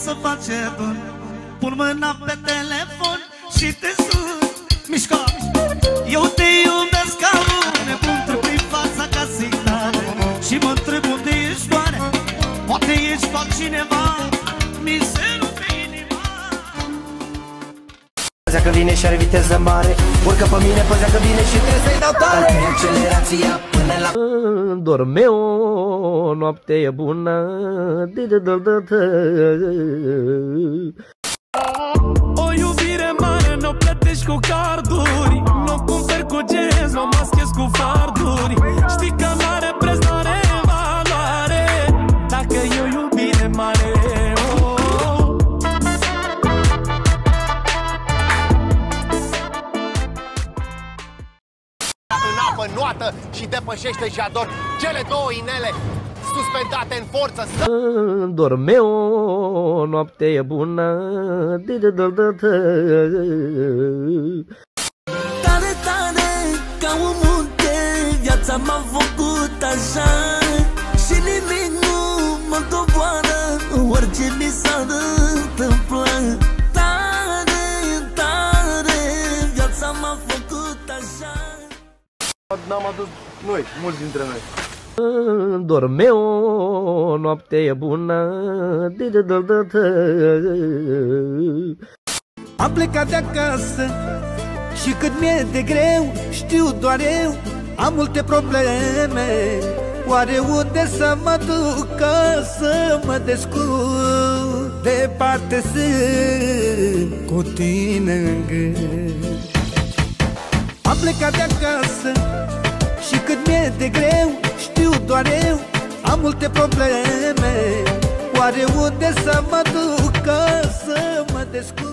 să face dor. Pun mâna pe telefon și te sun. Mișcă! Eu te iubesc ca un nebun, trebuie fața casei tale și mă întreb unde ești doare. Poate ești cu altcineva, mi se rupe inima. Păzea că vine și are viteză mare, urcă pe mine, păzea că vine și trebuie să-i dau tare. Accelerația până la... Dorme o noapte bună. O iubire mare n-o plătești cu carduri, n-o cumperi cu genți, n-o maschezi cu farduri. Știi că n-are preț, n-are valoare dacă e o iubire mare. În apă noată și depășește Jador, cele două inele suspendate în forță. Dorme o noapte bună. Tare, tare, ca un munte, viața m-a făcut așa și nimic nu mă doboară, orice mi s-ar întâmpla. Tare, tare, viața m-a făcut așa. N-am adus noi, mulți dintre noi. Dorme o noapte bună. Am plecat de acasă și cât mi-e de greu, știu doar eu, am multe probleme. Oare unde să mă duc ca să mă descurc? Departe sunt cu tine în gând. Am plecat de acasă și cât mi-e de greu, știu doar eu, am multe probleme. Oare unde să mă duc ca să mă descurc?